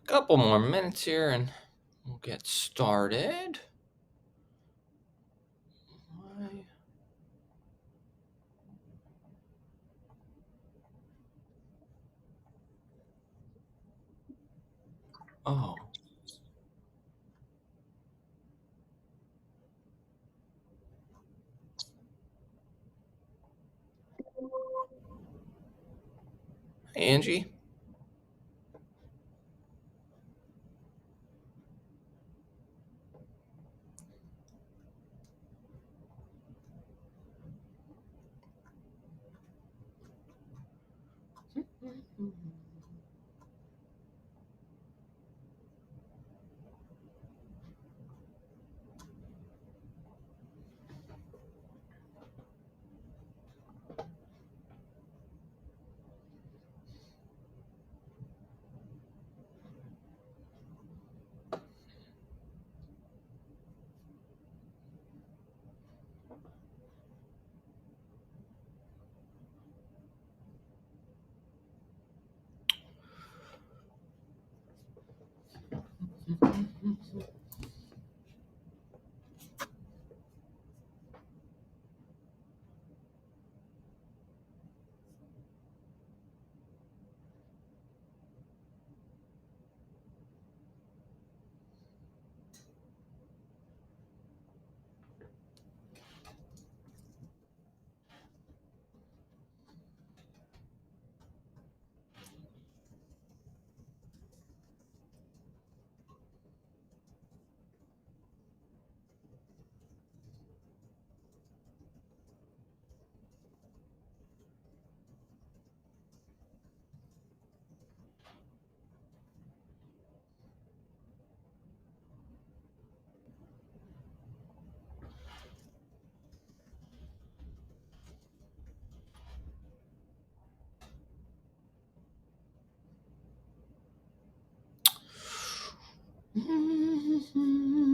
Couple more minutes here and we'll get started. Oh. Hey, Angie.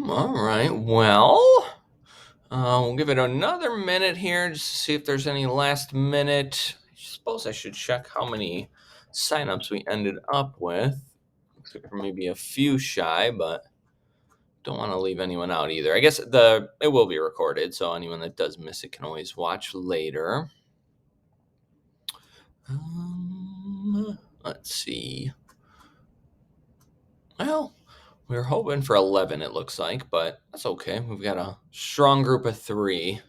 All right, well, we'll give it another minute here just to see if there's any last minute. I suppose I should check how many signups we ended up with. Looks like we're maybe a few shy, but don't want to leave anyone out either. I guess it will be recorded, so anyone that does miss it can always watch later. Let's see. Well, we were hoping for 11, it looks like, but that's okay. We've got a strong group of 3.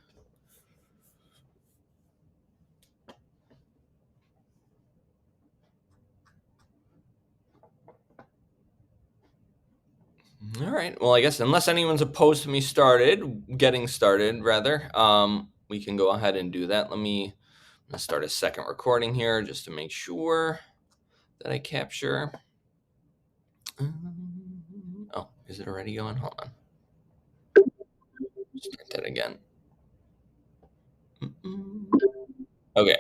All right. Well, I guess unless anyone's opposed to me getting started, rather, we can go ahead and do that. Let's start a second recording here just to make sure that I capture. Oh, is it already going? Hold on. Start that again. Okay.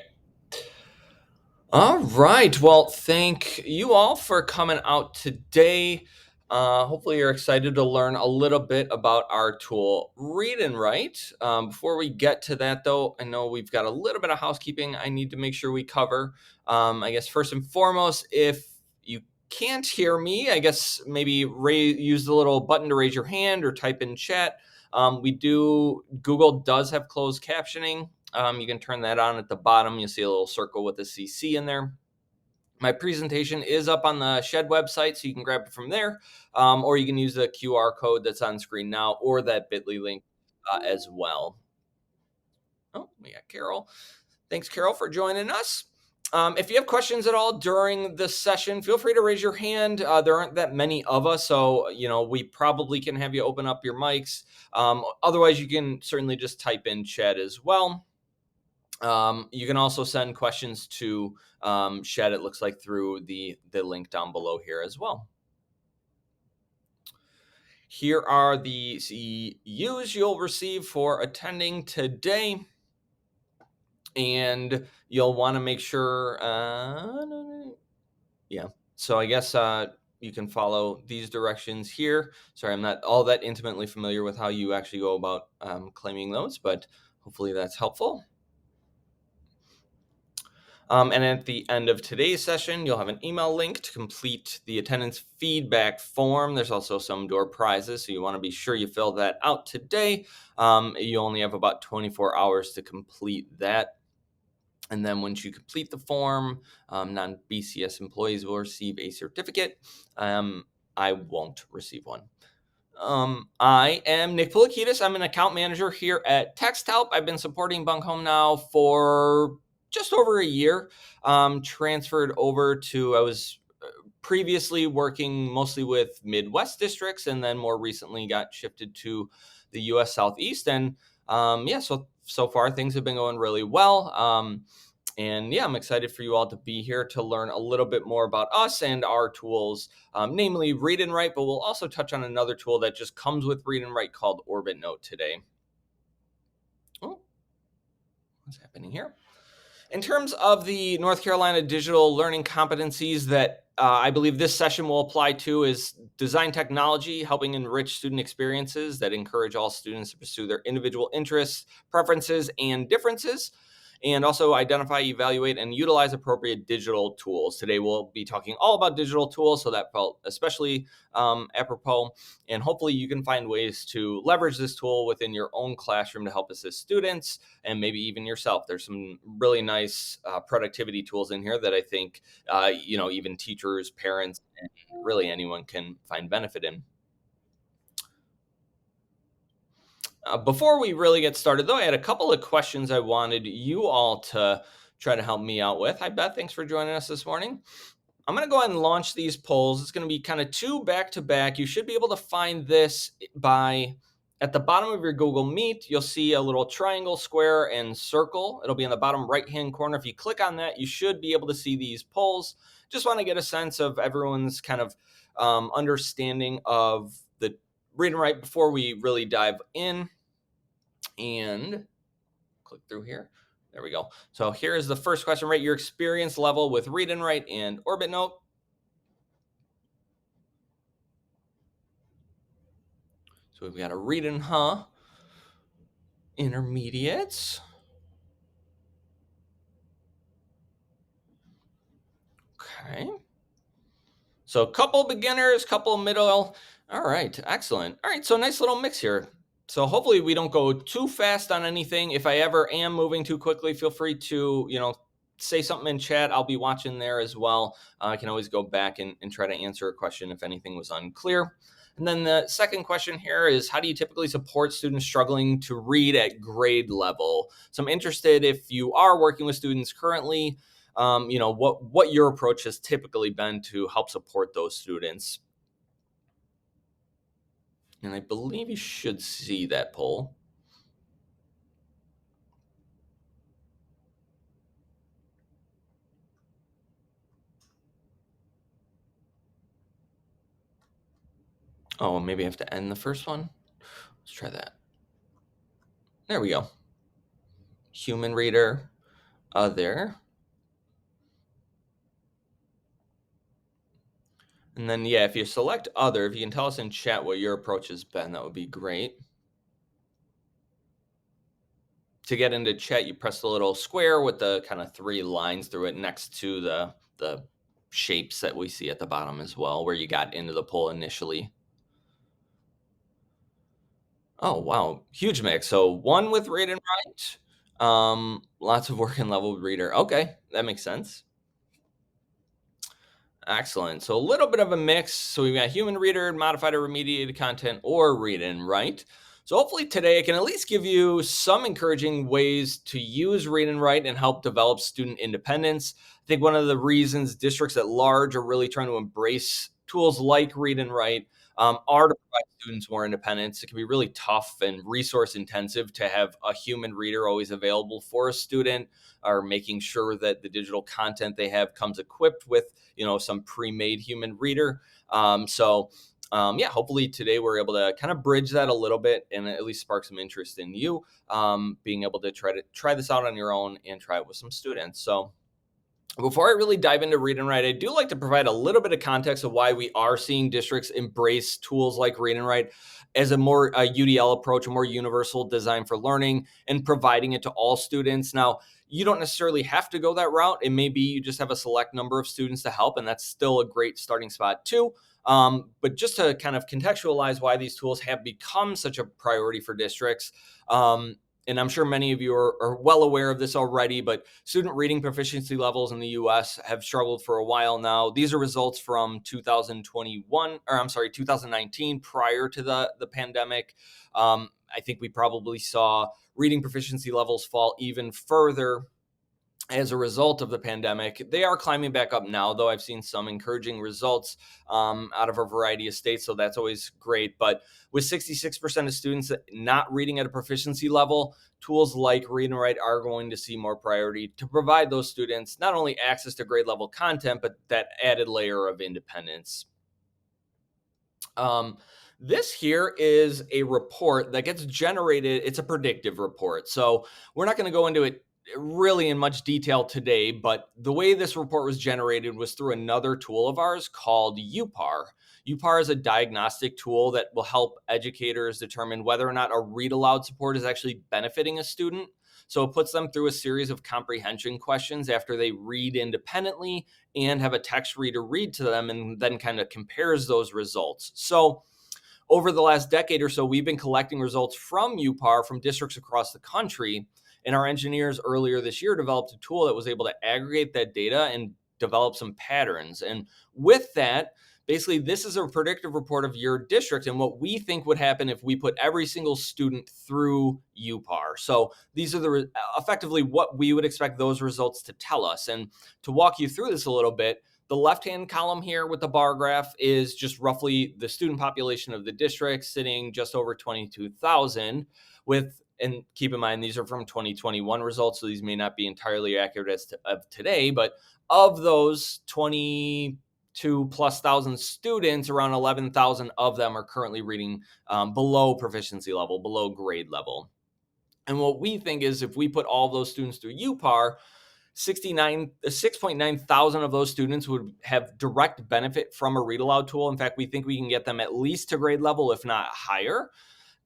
All right. Well, thank you all for coming out today. Hopefully, you're excited to learn a little bit about our tool, Read&Write. Before we get to that, though, I know we've got a little bit of housekeeping I need to make sure we cover. I guess first and foremost, if you can't hear me, I guess maybe use the little button to raise your hand or type in chat. Google does have closed captioning. You can turn that on at the bottom. You'll see a little circle with a CC in there. My presentation is up on the Shed website, so you can grab it from there, or you can use the QR code that's on screen now or that bit.ly link as well. Oh, we got Carol. Thanks, Carol, for joining us. If you have questions at all during the session, feel free to raise your hand. There aren't that many of us, so we probably can have you open up your mics. Otherwise, you can certainly just type in chat as well. You can also send questions to Shed, it looks like, through the link down below here as well. Here are the CEUs you'll receive for attending today. And you'll want to make sure, so I guess you can follow these directions here. Sorry, I'm not all that intimately familiar with how you actually go about claiming those, but hopefully that's helpful. And at the end of today's session, you'll have an email link to complete the attendance feedback form. There's also some door prizes, so you want to be sure you fill that out today. You only have about 24 hours to complete that. And then once you complete the form, non-BCS employees will receive a certificate. I won't receive one. I am Nick Poulakidas. I'm an account manager here at TextHelp. I've been supporting Buncombe now for just over a year. Transferred over to, I was previously working mostly with Midwest districts, and then more recently got shifted to the U.S. Southeast. And yeah, so far things have been going really well. And yeah, I'm excited for you all to be here to learn a little bit more about us and our tools, namely Read and Write, but we'll also touch on another tool that just comes with Read and Write called Orbit Note today. Oh, what's happening here? In terms of the North Carolina digital learning competencies that I believe this session will apply to is design technology, helping enrich student experiences that encourage all students to pursue their individual interests, preferences, and differences, and also identify, evaluate, and utilize appropriate digital tools. Today we'll be talking all about digital tools, so that felt especially apropos, and hopefully you can find ways to leverage this tool within your own classroom to help assist students and maybe even yourself. There's some really nice productivity tools in here that I think, even teachers, parents, and really anyone can find benefit in. Before we really get started, though, I had a couple of questions I wanted you all to try to help me out with. Hi, Beth. Thanks for joining us this morning. I'm going to go ahead and launch these polls. It's going to be kind of two back to back. You should be able to find this by at the bottom of your Google Meet. You'll see a little triangle, square, and circle. It'll be in the bottom right-hand corner. If you click on that, you should be able to see these polls. Just want to get a sense of everyone's kind of understanding of the Read and Write before we really dive in. And click through here. There we go. So here is the first question. Rate your experience level with Read and Write and Orbit Note. So we've got a Read and intermediates. Okay. So a couple beginners, couple middle. All right, excellent. All right, so nice little mix here. So hopefully we don't go too fast on anything. If I ever am moving too quickly, feel free to, say something in chat. I'll be watching there as well. I can always go back and try to answer a question if anything was unclear. And then the second question here is, how do you typically support students struggling to read at grade level? So I'm interested if you are working with students currently, what your approach has typically been to help support those students. And I believe you should see that poll. Oh, maybe I have to end the first one. Let's try that. There we go. Human reader, other. And then, yeah, if you select other, if you can tell us in chat what your approach has been, that would be great. To get into chat, you press the little square with the kind of three lines through it next to the shapes that we see at the bottom as well, where you got into the poll initially. Oh, wow. Huge mix. So one with Read and Write, lots of working level reader. Okay, that makes sense. Excellent. So a little bit of a mix. So we've got human reader, modified or remediated content, or Read and Write. So hopefully today I can at least give you some encouraging ways to use Read and Write and help develop student independence. I think one of the reasons districts at large are really trying to embrace tools like Read and Write are to provide students more independence. It can be really tough and resource intensive to have a human reader always available for a student, or making sure that the digital content they have comes equipped with, some pre-made human reader. Hopefully today we're able to kind of bridge that a little bit and at least spark some interest in you, being able to try this out on your own and try it with some students. So before I really dive into Read and Write, I do like to provide a little bit of context of why we are seeing districts embrace tools like Read and Write as a more UDL approach, a more universal design for learning and providing it to all students. Now, You don't necessarily have to go that route. It may be you just have a select number of students to help, and that's still a great starting spot too. But just to kind of contextualize why these tools have become such a priority for districts, and I'm sure many of you are well aware of this already, but student reading proficiency levels in the US have struggled for a while now. These are results from 2021, or I'm sorry, 2019, prior to the pandemic. I think we probably saw reading proficiency levels fall even further as a result of the pandemic. They are climbing back up now, though I've seen some encouraging results out of a variety of states, so that's always great. But with 66% of students not reading at a proficiency level, tools like Read and Write are going to see more priority to provide those students not only access to grade level content, but that added layer of independence. Um, this here is a report that gets generated. It's a predictive report. So we're not going to go into it really in much detail today, but the way this report was generated was through another tool of ours called UPAR. UPAR is a diagnostic tool that will help educators determine whether or not a read aloud support is actually benefiting a student. So it puts them through a series of comprehension questions after they read independently and have a text reader read to them, and then kind of compares those results. So over the last decade or so, we've been collecting results from UPAR from districts across the country. And our engineers earlier this year developed a tool that was able to aggregate that data and develop some patterns. And with that, basically, this is a predictive report of your district and what we think would happen if we put every single student through UPAR. So these are effectively what we would expect those results to tell us. And to walk you through this a little bit, the left-hand column here with the bar graph is just roughly the student population of the district, sitting just over 22,000 with, and keep in mind, these are from 2021 results, so these may not be entirely accurate as of today, but of those 22 plus thousand students, around 11,000 of them are currently reading below proficiency level, below grade level. And what we think is if we put all those students through UPAR, 6.9 thousand of those students would have direct benefit from a read aloud tool. In fact, we think we can get them at least to grade level, if not higher.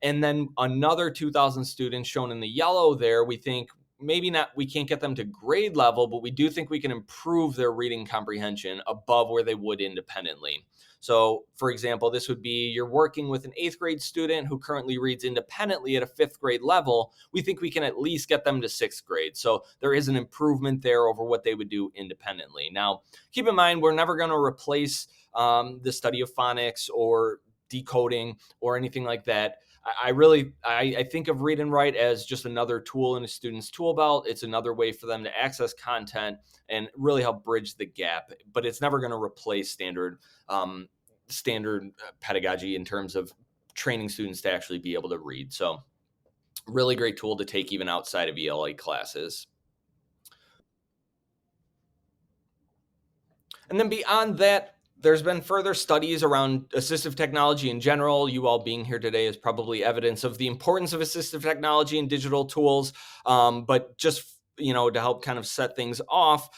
And then another 2,000 students shown in the yellow there, we think maybe not, we can't get them to grade level, but we do think we can improve their reading comprehension above where they would independently. So, for example, this would be you're working with an 8th grade student who currently reads independently at a 5th grade level. We think we can at least get them to 6th grade. So there is an improvement there over what they would do independently. Now, keep in mind, we're never going to replace the study of phonics or decoding or anything like that. I think of Read and Write as just another tool in a student's tool belt. It's another way for them to access content and really help bridge the gap. But it's never going to replace standard pedagogy in terms of training students to actually be able to read. So, really great tool to take even outside of ELA classes. And then beyond that, there's been further studies around assistive technology in general. You all being here today is probably evidence of the importance of assistive technology and digital tools. But just, to help kind of set things off,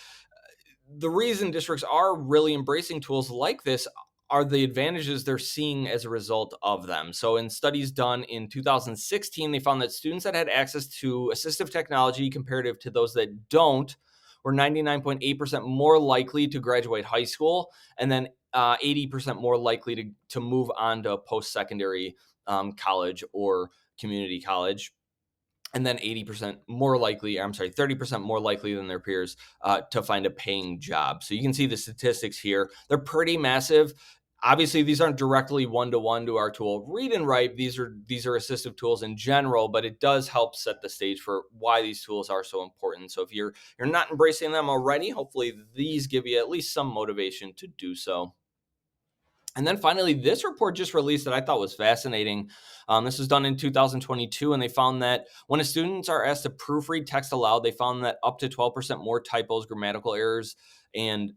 the reason districts are really embracing tools like this are the advantages they're seeing as a result of them. So in studies done in 2016, they found that students that had access to assistive technology comparative to those that don't were 99.8% more likely to graduate high school, and then 80% more likely to move on to post-secondary college or community college. And then 30% more likely than their peers to find a paying job. So you can see the statistics here. They're pretty massive. Obviously, these aren't directly one-to-one to our tool Read and Write. These are assistive tools in general, but it does help set the stage for why these tools are so important. So if you're not embracing them already, hopefully these give you at least some motivation to do so. And then finally, this report just released that I thought was fascinating. This was done in 2022, and they found that when students are asked to proofread text aloud, they found that up to 12% more typos, grammatical errors, and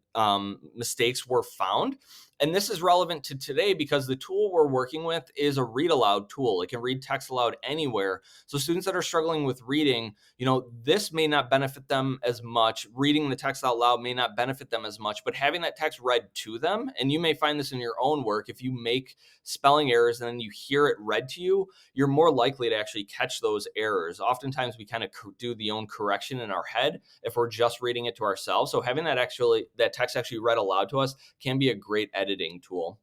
mistakes were found. And this is relevant to today because the tool we're working with is a read aloud tool. It can read text aloud anywhere. So students that are struggling with reading, this may not benefit them as much. Reading the text out loud may not benefit them as much, but having that text read to them, and you may find this in your own work, if you make spelling errors and then you hear it read to you, you're more likely to actually catch those errors. Oftentimes we kind of do the own correction in our head if we're just reading it to ourselves. So having that text actually read aloud to us can be a great editing tool.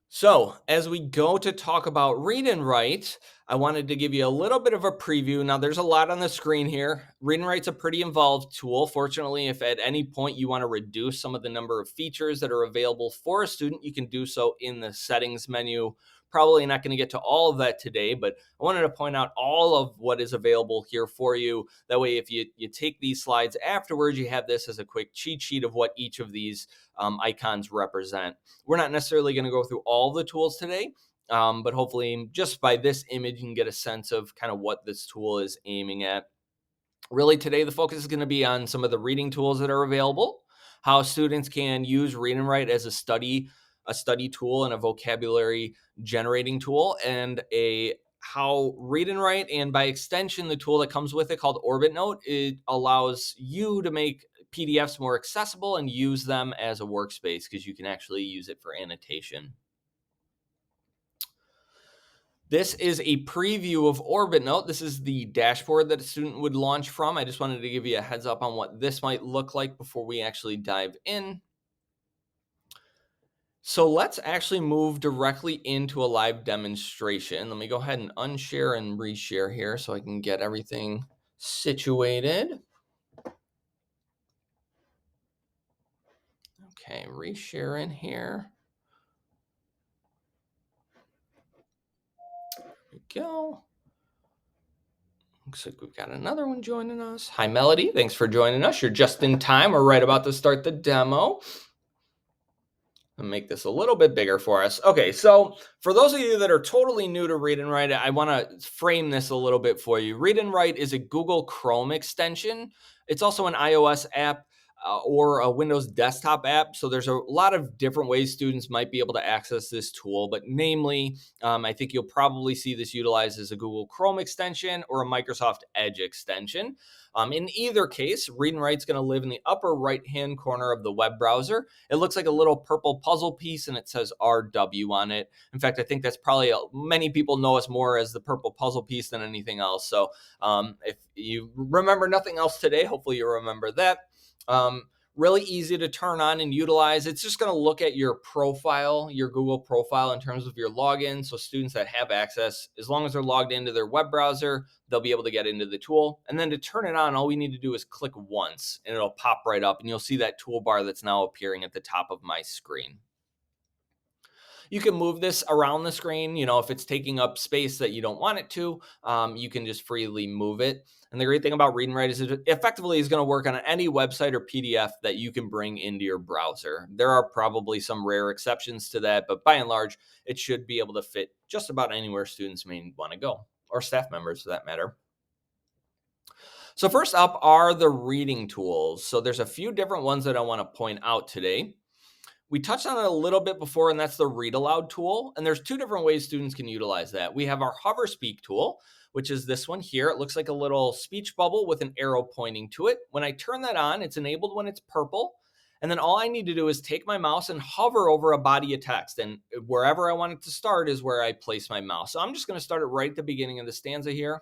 So, as we go to talk about read and write, I wanted to give you a little bit of a preview. Now, there's a lot on the screen here. Read and write's a pretty involved tool. Fortunately, if at any point you want to reduce some of the number of features that are available for a student, you can do so in the settings menu. Probably not going to get to all of that today, but I wanted to point out all of what is available here for you. That way, if you take these slides afterwards, you have this as a quick cheat sheet of what each of these icons represent. We're not necessarily going to go through all the tools today, but hopefully just by this image, you can get a sense of kind of what this tool is aiming at. Really, today, the focus is going to be on some of the reading tools that are available, how students can use Read and Write as a study tool and a vocabulary generating tool, and how Read and Write, and by extension, the tool that comes with it called Orbit Note, it allows you to make PDFs more accessible and use them as a workspace because you can actually use it for annotation. This is a preview of Orbit Note. This is the dashboard that a student would launch from. I just wanted to give you a heads up on what this might look like before we actually dive in. So let's actually move directly into a live demonstration. Let me go ahead and unshare and reshare here so I can get everything situated. Okay, reshare in here. There we go. Looks like we've got another one joining us. Hi, Melody. Thanks for joining us. You're just in time. We're right about to start the demo. I'll make this a little bit bigger for us. Okay, so for those of you that are totally new to Read and Write, I want to frame this a little bit for you. Read and Write is a Google Chrome extension. It's also an iOS app or a Windows desktop app. So there's a lot of different ways students might be able to access this tool, but namely, I think you'll probably see this utilized as a Google Chrome extension or a Microsoft Edge extension. In either case, Read and Write's going to live in the upper right-hand corner of the web browser. It looks like a little purple puzzle piece, and it says RW on it. In fact, I think that's probably many people know us more as the purple puzzle piece than anything else. So if you remember nothing else today, hopefully you remember that. Really easy to turn on and utilize. It's just going to look at your profile, your Google profile in terms of your login. So students that have access, as long as they're logged into their web browser, they'll be able to get into the tool. And then to turn it on, all we need to do is click once and it'll pop right up and you'll see that toolbar that's now appearing at the top of my screen. You can move this around the screen. If it's taking up space that you don't want it to, you can just freely move it. And the great thing about Read and Write is it effectively is going to work on any website or PDF that you can bring into your browser. There are probably some rare exceptions to that, but by and large, it should be able to fit just about anywhere students may want to go, or staff members for that matter. So first up are the reading tools. So there's a few different ones that I want to point out today. We touched on it a little bit before, and that's the read aloud tool. And there's two different ways students can utilize that. We have our hover speak tool, which is this one here. It looks like a little speech bubble with an arrow pointing to it. When I turn that on, it's enabled when it's purple. And then all I need to do is take my mouse and hover over a body of text. And wherever I want it to start is where I place my mouse. So I'm just going to start it right at the beginning of the stanza here.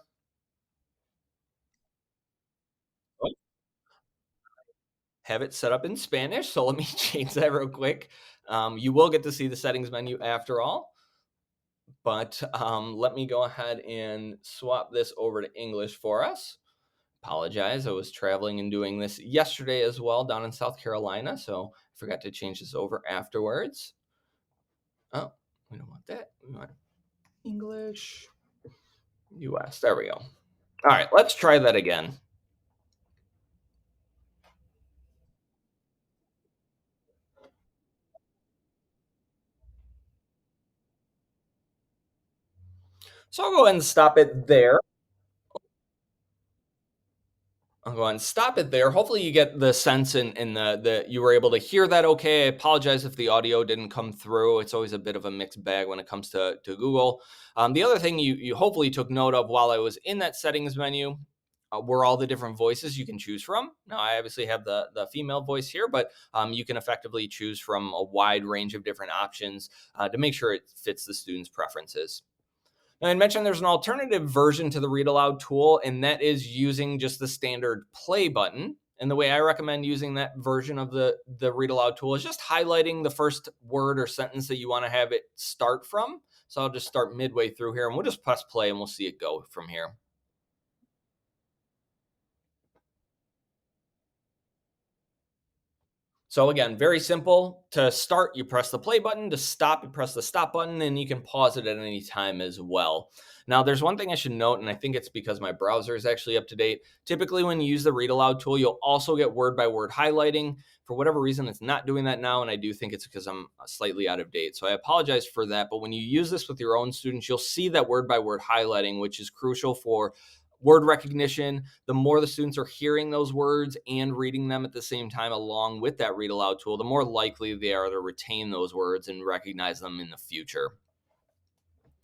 Have it set up in Spanish. So let me change that real quick. You will get to see the settings menu after all. But let me go ahead and swap this over to English for us. Apologize. I was traveling and doing this yesterday as well down in South Carolina. So I forgot to change this over afterwards. Oh, we don't want that. We want English, US. There we go. All right, let's try that again. So I'll go ahead and stop it there. I'll go ahead and stop it there. Hopefully, you get the sense and the you were able to hear that okay. I apologize if the audio didn't come through. It's always a bit of a mixed bag when it comes to Google. The other thing you hopefully took note of while I was in that settings menu were all the different voices you can choose from. Now, I obviously have the female voice here, but you can effectively choose from a wide range of different options to make sure it fits the student's preferences. Now, I mentioned there's an alternative version to the read aloud tool, and that is using just the standard play button. And the way I recommend using that version of the read aloud tool is just highlighting the first word or sentence that you want to have it start from. So I'll just start midway through here and we'll just press play and we'll see it go from here. So again, very simple. To start, you press the play button. To stop, you press the stop button, and you can pause it at any time as well. Now, there's one thing I should note, and I think it's because my browser is actually up to date. Typically, when you use the read aloud tool, you'll also get word by word highlighting. For whatever reason, it's not doing that now, and I do think it's because I'm slightly out of date. So I apologize for that. But when you use this with your own students, you'll see that word by word highlighting, which is crucial for word recognition. The more the students are hearing those words and reading them at the same time along with that read aloud tool, the more likely they are to retain those words and recognize them in the future.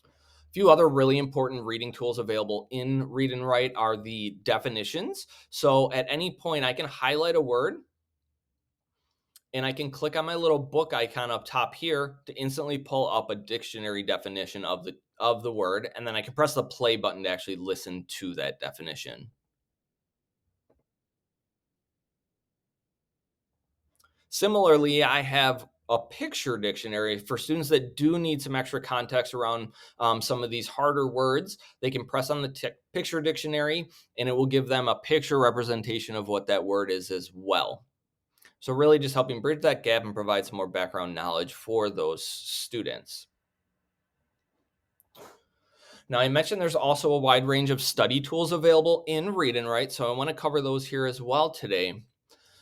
A few other really important reading tools available in Read and Write are the definitions. So at any point, I can highlight a word and I can click on my little book icon up top here to instantly pull up a dictionary definition of the word, and then I can press the play button to actually listen to that definition. Similarly, I have a picture dictionary for students that do need some extra context around some of these harder words. They can press on the picture dictionary and it will give them a picture representation of what that word is as well. So, really just helping bridge that gap and provide some more background knowledge for those students. Now, I mentioned there's also a wide range of study tools available in Read and Write, so I want to cover those here as well today.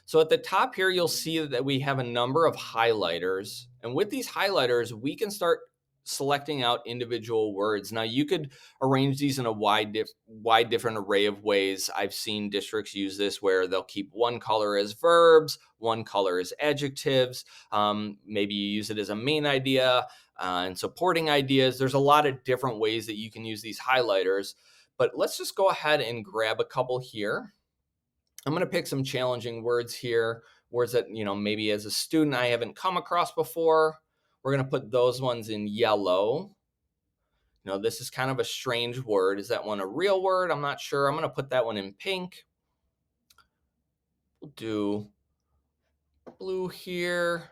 So at the top here, you'll see that we have a number of highlighters. And with these highlighters, we can start selecting out individual words. Now, you could arrange these in a wide different array of ways. I've seen districts use this where they'll keep one color as verbs, one color as adjectives. Maybe you use it as a main idea and supporting ideas. There's a lot of different ways that you can use these highlighters. But let's just go ahead and grab a couple here. I'm going to pick some challenging words here, words that, maybe as a student I haven't come across before. We're going to put those ones in yellow. This is kind of a strange word. Is that one a real word? I'm not sure. I'm going to put that one in pink. We'll do blue here.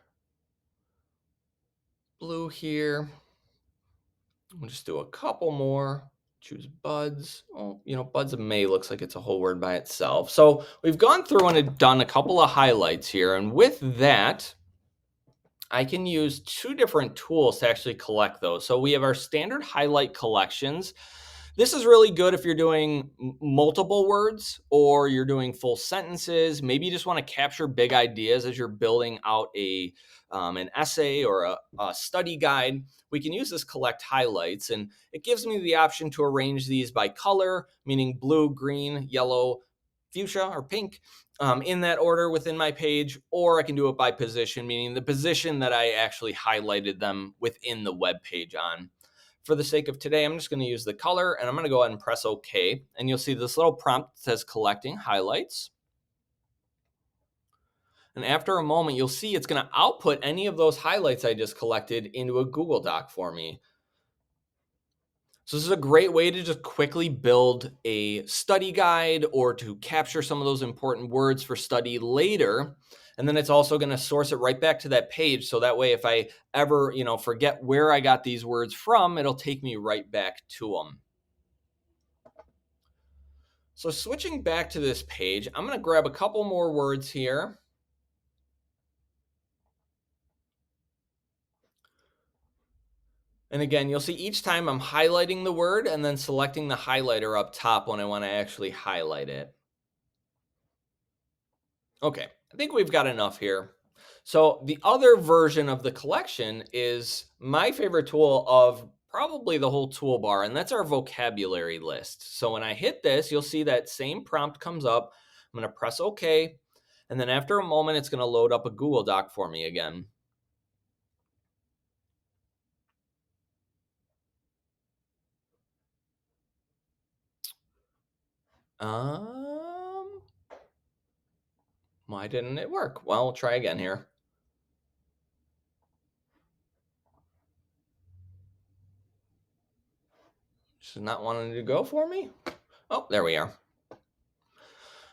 Blue here. We'll just do a couple more. Choose buds. Oh, buds of May looks like it's a whole word by itself. So we've gone through and done a couple of highlights here. And with that, I can use two different tools to actually collect those. So we have our standard highlight collections. This is really good if you're doing multiple words or you're doing full sentences. Maybe you just want to capture big ideas as you're building out an essay or a study guide. We can use this collect highlights, and it gives me the option to arrange these by color, meaning blue, green, yellow, fuchsia, or pink, in that order within my page, or I can do it by position, meaning the position that I actually highlighted them within the web page on. For the sake of today, I'm just going to use the color, and I'm going to go ahead and press OK. And you'll see this little prompt that says collecting highlights. And after a moment, you'll see it's going to output any of those highlights I just collected into a Google Doc for me. So this is a great way to just quickly build a study guide or to capture some of those important words for study later. And then it's also going to source it right back to that page. So that way, if I ever, forget where I got these words from, it'll take me right back to them. So switching back to this page, I'm going to grab a couple more words here. And again, you'll see each time I'm highlighting the word and then selecting the highlighter up top when I want to actually highlight it. Okay, I think we've got enough here. So the other version of the collection is my favorite tool of probably the whole toolbar, and that's our vocabulary list. So when I hit this, you'll see that same prompt comes up. I'm going to press OK. And then after a moment, it's going to load up a Google Doc for me again. Why didn't it work? Well, we'll try again here. Just not wanting to go for me. Oh, there we are.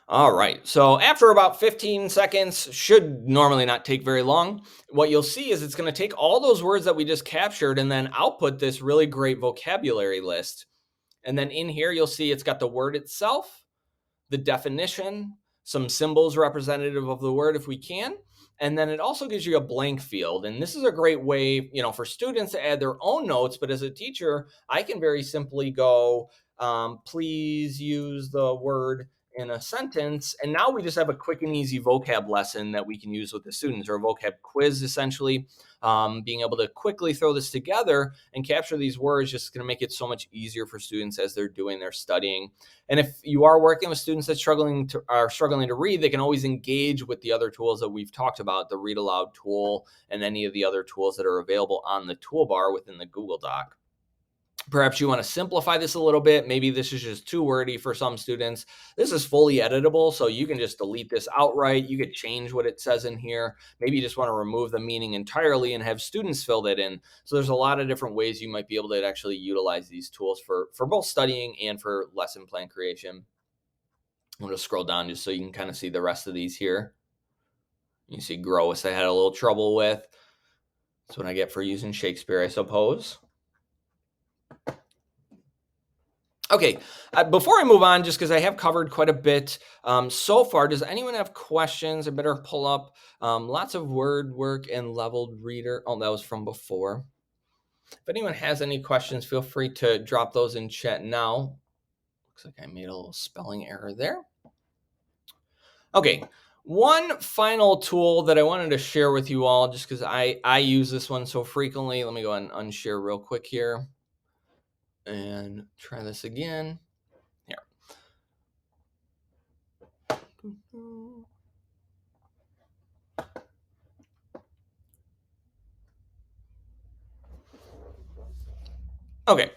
All right, so after about 15 seconds, should normally not take very long, what you'll see is it's going to take all those words that we just captured and then output this really great vocabulary list. And then in here, you'll see it's got the word itself, the definition, some symbols representative of the word if we can, and then it also gives you a blank field. And this is a great way, for students to add their own notes. But as a teacher, I can very simply go, please use the word in a sentence. And now we just have a quick and easy vocab lesson that we can use with the students, or a vocab quiz, essentially. Being able to quickly throw this together and capture these words just going to make it so much easier for students as they're doing their studying. And if you are working with students that are struggling to read, they can always engage with the other tools that we've talked about, the Read Aloud tool and any of the other tools that are available on the toolbar within the Google Doc. Perhaps you want to simplify this a little bit. Maybe this is just too wordy for some students. This is fully editable, so you can just delete this outright. You could change what it says in here. Maybe you just want to remove the meaning entirely and have students fill that in. So there's a lot of different ways you might be able to actually utilize these tools for both studying and for lesson plan creation. I'm going to scroll down just so you can kind of see the rest of these here. You see gross I had a little trouble with. That's what I get for using Shakespeare, I suppose. Okay, before I move on, just because I have covered quite a bit so far, does anyone have questions? I better pull up lots of word work and leveled reader. Oh, that was from before. If anyone has any questions, feel free to drop those in chat now. Looks like I made a little spelling error there. Okay, one final tool that I wanted to share with you all, just because I use this one so frequently. Let me go ahead and unshare real quick here and try this again. Here. Okay,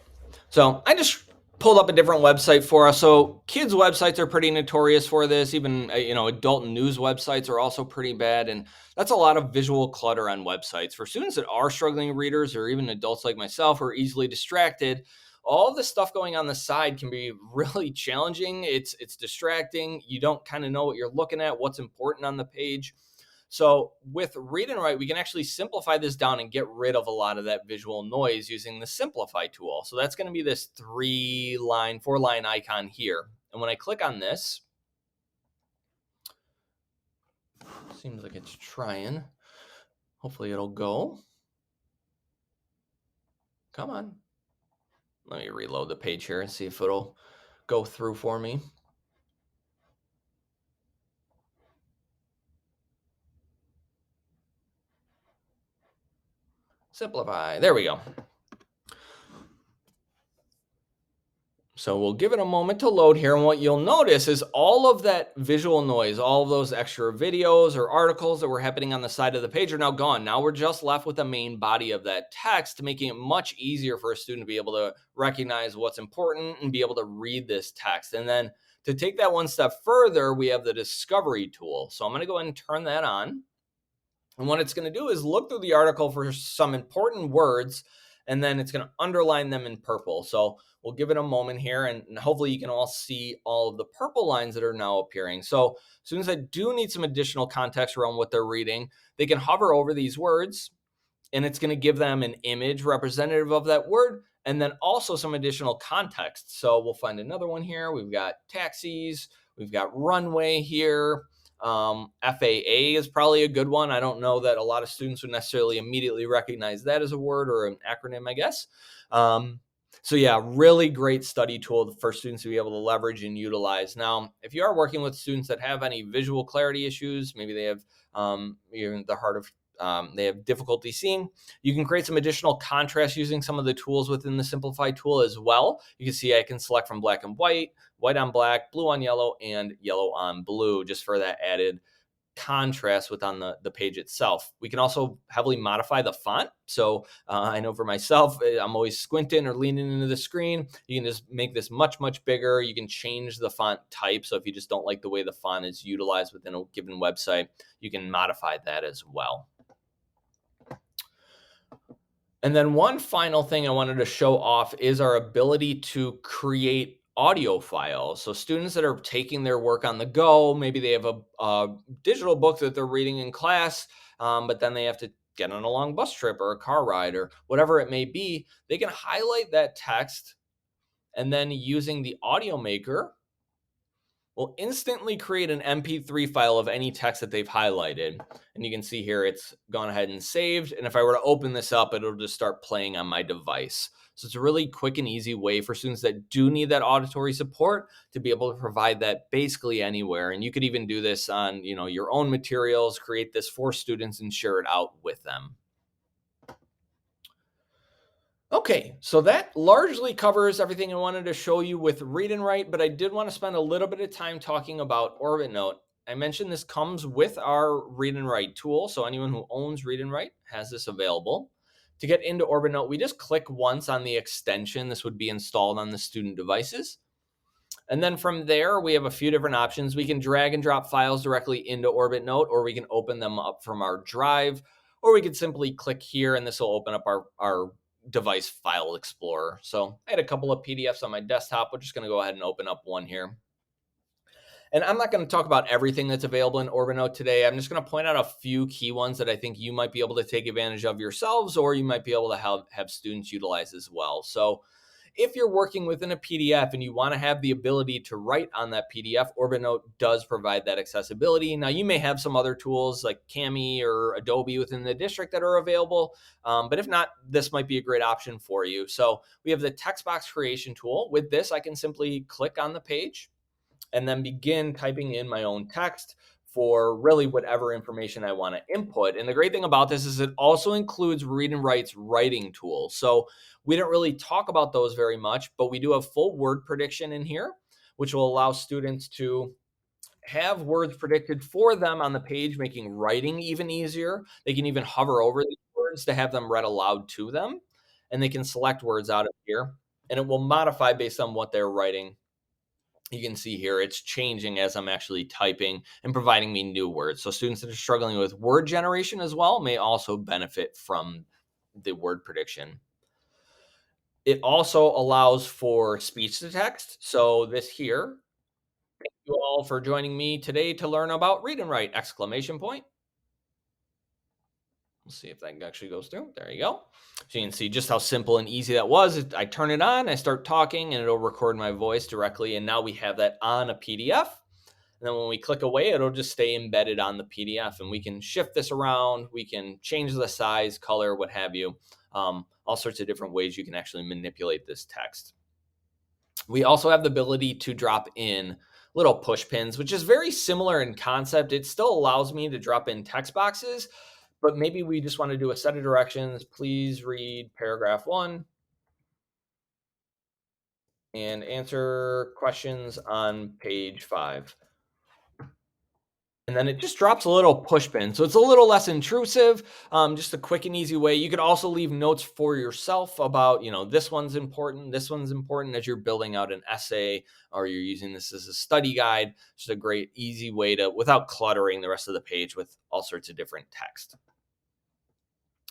so I just pulled up a different website for us. So kids' websites are pretty notorious for this. Even adult news websites are also pretty bad, and that's a lot of visual clutter on websites. For students that are struggling readers, or even adults like myself who are easily distracted, all of this stuff going on the side can be really challenging. It's distracting. You don't kind of know what you're looking at, what's important on the page. So with Read and Write, we can actually simplify this down and get rid of a lot of that visual noise using the Simplify tool. So that's going to be this 4-line icon here. And when I click on this, seems like it's trying. Hopefully it'll go. Come on. Let me reload the page here and see if it'll go through for me. Simplify. There we go. So we'll give it a moment to load here. And what you'll notice is all of that visual noise, all of those extra videos or articles that were happening on the side of the page are now gone. Now we're just left with the main body of that text, making it much easier for a student to be able to recognize what's important and be able to read this text. And then to take that one step further, we have the discovery tool. So I'm going to go ahead and turn that on. And what it's going to do is look through the article for some important words, and then it's going to underline them in purple. So we'll give it a moment here, and hopefully you can all see all of the purple lines that are now appearing. So students that do need some additional context around what they're reading, they can hover over these words, and it's going to give them an image representative of that word, and then also some additional context. So we'll find another one here. We've got taxis, we've got runway here. FAA is probably a good one. I don't know that a lot of students would necessarily immediately recognize that as a word or an acronym, I guess. So yeah, really great study tool for students to be able to leverage and utilize. Now, if you are working with students that have any visual clarity issues, maybe they have the they have difficulty seeing. You can create some additional contrast using some of the tools within the Simplify tool as well. You can see I can select from black and white, white on black, blue on yellow, and yellow on blue, just for that added contrast within the page itself. We can also heavily modify the font. So I know for myself, I'm always squinting or leaning into the screen. You can just make this much, much bigger. You can change the font type. So if you just don't like the way the font is utilized within a given website, you can modify that as well. And then one final thing I wanted to show off is our ability to create audio files. So students that are taking their work on the go, maybe they have a digital book that they're reading in class, but then they have to get on a long bus trip or a car ride or whatever it may be, they can highlight that text and then using the audio maker, will instantly create an MP3 file of any text that they've highlighted. And you can see here it's gone ahead and saved. And if I were to open this up, it'll just start playing on my device. So it's a really quick and easy way for students that do need that auditory support to be able to provide that basically anywhere. And you could even do this on, your own materials, create this for students and share it out with them. Okay, so that largely covers everything I wanted to show you with Read and Write, but I did want to spend a little bit of time talking about Orbit Note. I mentioned this comes with our Read and Write tool, so anyone who owns Read and Write has this available. To get into Orbit Note, we just click once on the extension. This would be installed on the student devices. And then from there, we have a few different options. We can drag and drop files directly into Orbit Note, or we can open them up from our drive, or we could simply click here and this will open up our device file explorer. So I had a couple of PDFs on my desktop. We're just going to go ahead and open up one here. And I'm not going to talk about everything that's available in Orbit Note today. I'm just going to point out a few key ones that I think you might be able to take advantage of yourselves, or you might be able to have students utilize as well. So if you're working within a PDF and you want to have the ability to write on that PDF, Orbit Note does provide that accessibility. Now, you may have some other tools like Kami or Adobe within the district that are available, but if not, this might be a great option for you. So we have the text box creation tool. With this, I can simply click on the page and then begin typing in my own text for really whatever information I want to input. And the great thing about this is it also includes Read and Write's writing tool. So we don't really talk about those very much, but we do have full word prediction in here, which will allow students to have words predicted for them on the page, making writing even easier. They can even hover over these words to have them read aloud to them, and they can select words out of here, and it will modify based on what they're writing. You can see here it's changing as I'm actually typing and providing me new words. So students that are struggling with word generation as well may also benefit from the word prediction. It also allows for speech to text. So this here, thank you all for joining me today to learn about Read and Write, exclamation point. We'll see if that actually goes through. There you go. So you can see just how simple and easy that was. I turn it on, I start talking, and it'll record my voice directly. And now we have that on a PDF. And then when we click away, it'll just stay embedded on the PDF. And we can shift this around. We can change the size, color, what have you. All sorts of different ways you can actually manipulate this text. We also have the ability to drop in little push pins, which is very similar in concept. It still allows me to drop in text boxes, but maybe we just want to do a set of directions. Please read paragraph 1 and answer questions on page 5. And then it just drops a little push pin. So it's a little less intrusive, just a quick and easy way. You could also leave notes for yourself about, this one's important as you're building out an essay, or you're using this as a study guide. Just a great, easy way to, without cluttering the rest of the page with all sorts of different text.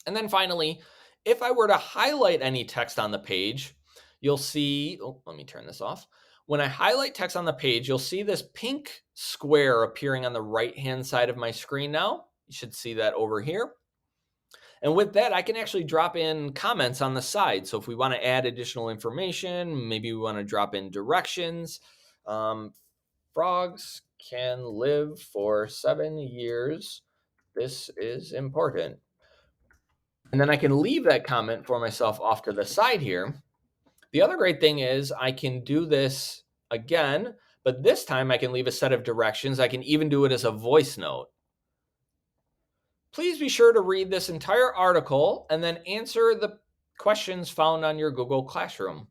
And then finally, if I were to highlight any text on the page, you'll see, let me turn this off. When I highlight text on the page, you'll see this pink square appearing on the right-hand side of my screen now. You should see that over here. And with that, I can actually drop in comments on the side. So if we want to add additional information, maybe we want to drop in directions. Frogs can live for 7 years. This is important. And then I can leave that comment for myself off to the side here. The other great thing is I can do this again, but this time I can leave a set of directions. I can even do it as a voice note. Please be sure to read this entire article and then answer the questions found on your Google Classroom.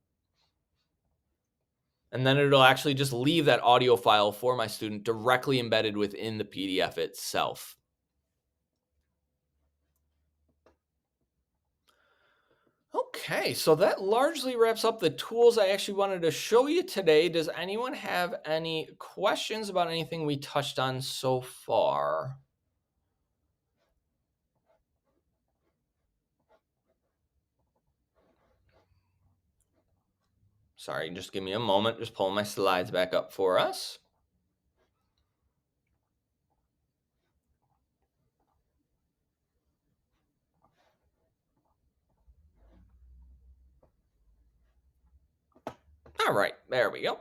And then it'll actually just leave that audio file for my student directly embedded within the PDF itself. Okay, so that largely wraps up the tools I actually wanted to show you today. Does anyone have any questions about anything we touched on so far? Sorry, just give me a moment. Just pulling my slides back up for us. All right, there we go.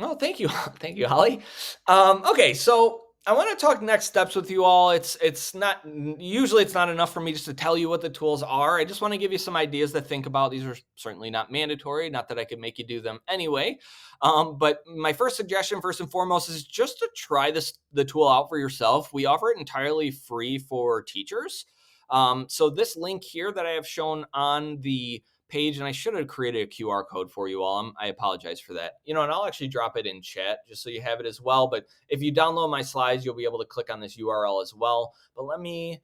Oh, thank you. Thank you, Holly. Okay, so I want to talk next steps with you all. It's not usually it's not enough for me just to tell you what the tools are. I just want to give you some ideas to think about. These are certainly not mandatory, not that I could make you do them anyway. But my first suggestion, first and foremost, is just to try the tool out for yourself. We offer it entirely free for teachers. So this link here that I have shown on the page, and I should have created a QR code for you all. I apologize for that. And I'll actually drop it in chat just so you have it as well. But if you download my slides, you'll be able to click on this URL as well. But let me,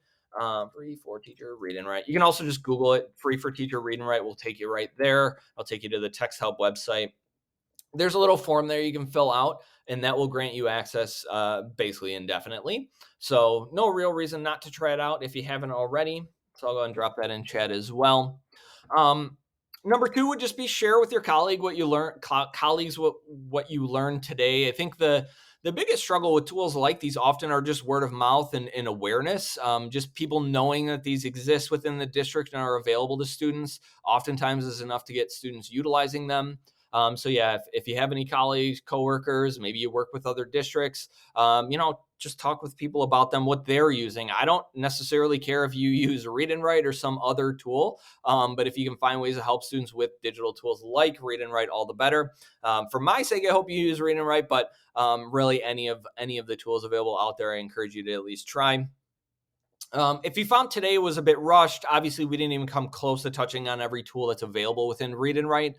free for teacher read and write. You can also just Google it. Free for teacher read and write will take you right there. I'll take you to the text help website. There's a little form there you can fill out, and that will grant you access basically indefinitely. So no real reason not to try it out if you haven't already. So I'll go ahead and drop that in chat as well. Number two would just be share with your colleagues what you learned today. I think the biggest struggle with tools like these often are just word of mouth and awareness. Just people knowing that these exist within the district and are available to students oftentimes is enough to get students utilizing them. So yeah, if you have any colleagues, coworkers, maybe you work with other districts, just talk with people about them, what they're using. I don't necessarily care if you use Read and Write or some other tool, but if you can find ways to help students with digital tools like Read and Write, all the better. For my sake, I hope you use Read and Write, but really any of the tools available out there, I encourage you to at least try. If you found today was a bit rushed, obviously we didn't even come close to touching on every tool that's available within Read and Write.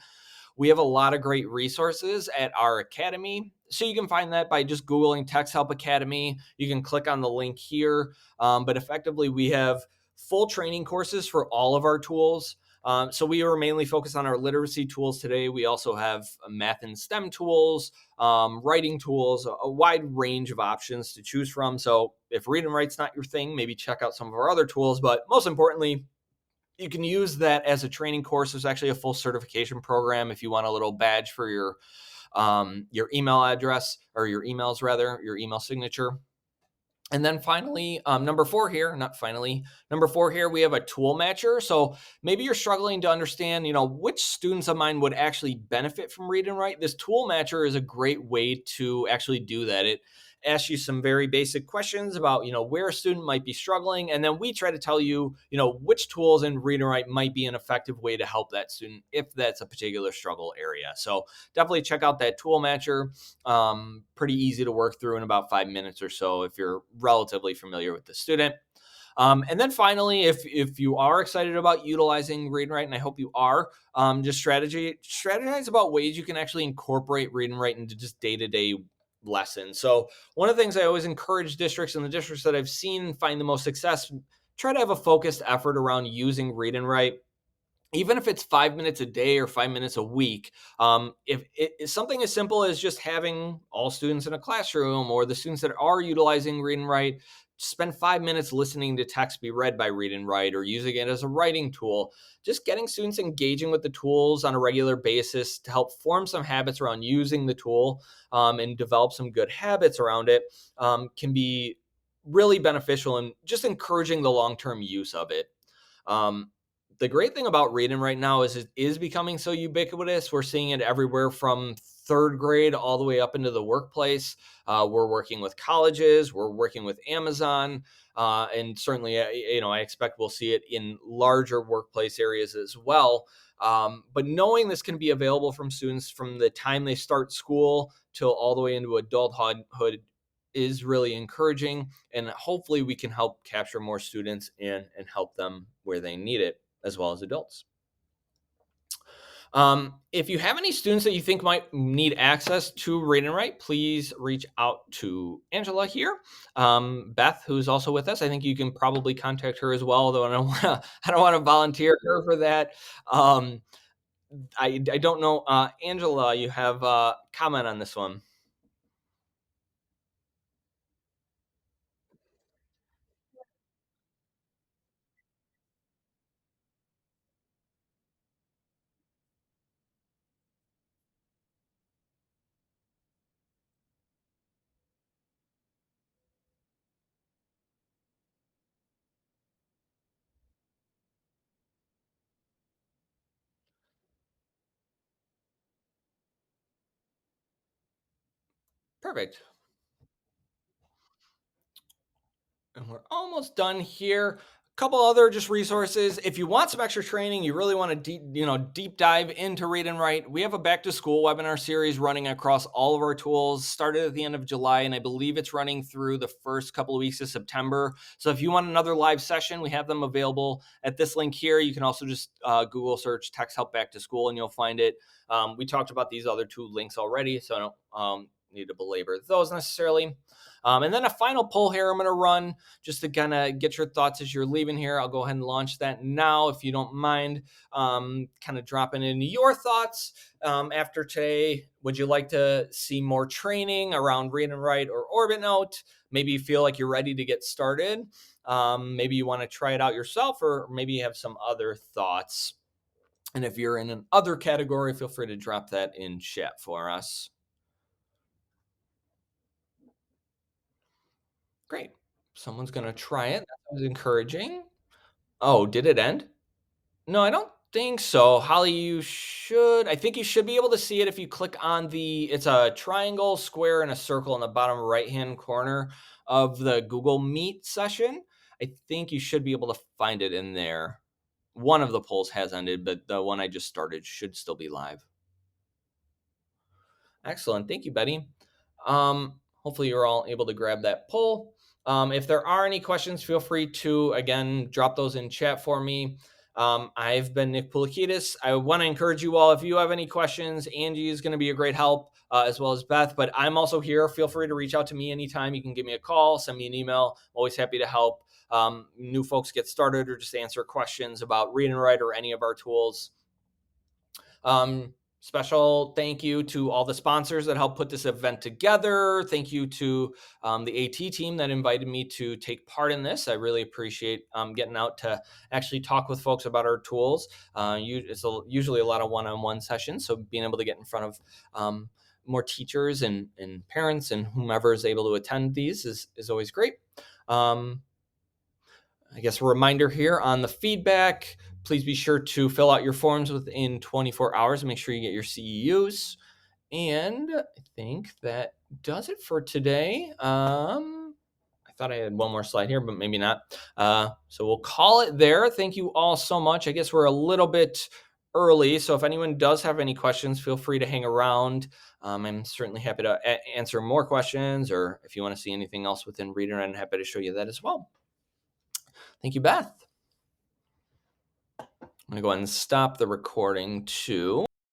We have a lot of great resources at our academy. So you can find that by just Googling Text Help Academy. You can click on the link here. But effectively, we have full training courses for all of our tools. So we are mainly focused on our literacy tools today. We also have math and STEM tools, writing tools, a wide range of options to choose from. So if Read and Write's not your thing, maybe check out some of our other tools. But most importantly, you can use that as a training course. There's actually a full certification program if you want a little badge for your email address, or your emails rather, your email signature. And then finally, number four here, we have a tool matcher. So maybe you're struggling to understand, which students of mine would actually benefit from Read and Write. This tool matcher is a great way to actually do that. It asks you some very basic questions about, where a student might be struggling. And then we try to tell you, which tools in Read and Write might be an effective way to help that student if that's a particular struggle area. So definitely check out that tool matcher. Pretty easy to work through in about 5 minutes or so if you're relatively familiar with the student. And then finally, if you are excited about utilizing Read and Write, and I hope you are, just strategize about ways you can actually incorporate Read and Write into just day-to-day lessons. So one of the things I always encourage districts, and the districts that I've seen find the most success, try to have a focused effort around using Read and Write. Even if it's 5 minutes a day or 5 minutes a week, if it's something as simple as just having all students in a classroom, or the students that are utilizing Read and Write, spend 5 minutes listening to text be read by Read and Write, or using it as a writing tool. Just getting students engaging with the tools on a regular basis to help form some habits around using the tool, and develop some good habits around it, can be really beneficial in just encouraging the long-term use of it. The great thing about Read and Write now is it is becoming so ubiquitous. We're seeing it everywhere from third grade all the way up into the workplace. We're working with colleges, we're working with Amazon, and certainly, I expect we'll see it in larger workplace areas as well. But knowing this can be available from students from the time they start school till all the way into adulthood is really encouraging, and hopefully we can help capture more students and help them where they need it, as well as adults. If you have any students that you think might need access to Read and Write, please reach out to Angela here. Beth, who's also with us, I think you can probably contact her as well, though I don't want to volunteer her for that. Um, I don't know. Angela, you have a comment on this one. Perfect. And we're almost done here. A couple other just resources. If you want some extra training, you really want to deep dive into Read and Write. We have a back to school webinar series running across all of our tools. Started at the end of July, and I believe it's running through the first couple of weeks of September. So if you want another live session, we have them available at this link here. You can also just Google search Text Help Back to School, and you'll find it. We talked about these other two links already, so I don't need to belabor those necessarily. And then a final poll here I'm going to run just to kind of get your thoughts as you're leaving here. I'll go ahead and launch that now, if you don't mind, kind of dropping in your thoughts after today. Would you like to see more training around Read and Write or Orbit Note? Maybe you feel like you're ready to get started. Maybe you want to try it out yourself, or maybe you have some other thoughts. And if you're in an other category, feel free to drop that in chat for us. Great. Someone's going to try it. That was encouraging. Oh, did it end? No, I don't think so. Holly, I think you should be able to see it if you click on it's a triangle, square, and a circle in the bottom right-hand corner of the Google Meet session. I think you should be able to find it in there. One of the polls has ended, but the one I just started should still be live. Excellent. Thank you, Betty. Hopefully you're all able to grab that poll. If there are any questions, feel free to, again, drop those in chat for me. I've been Nick Poulakidas. I want to encourage you all, if you have any questions, Angie is going to be a great help, as well as Beth, but I'm also here. Feel free to reach out to me anytime. You can give me a call, send me an email. I'm always happy to help new folks get started or just answer questions about Read and Write or any of our tools. Special thank you to all the sponsors that helped put this event together. Thank you to the AT team that invited me to take part in this. I really appreciate getting out to actually talk with folks about our tools. It's usually a lot of one-on-one sessions, so being able to get in front of more teachers and parents and whomever is able to attend these is always great. I guess a reminder here on the feedback, please be sure to fill out your forms within 24 hours and make sure you get your CEUs. And I think that does it for today. I thought I had one more slide here, but maybe not. So we'll call it there. Thank you all so much. I guess we're a little bit early, so if anyone does have any questions, feel free to hang around. I'm certainly happy to answer more questions, or if you want to see anything else within Reader, I'm happy to show you that as well. Thank you, Beth. I'm going to go ahead and stop the recording too.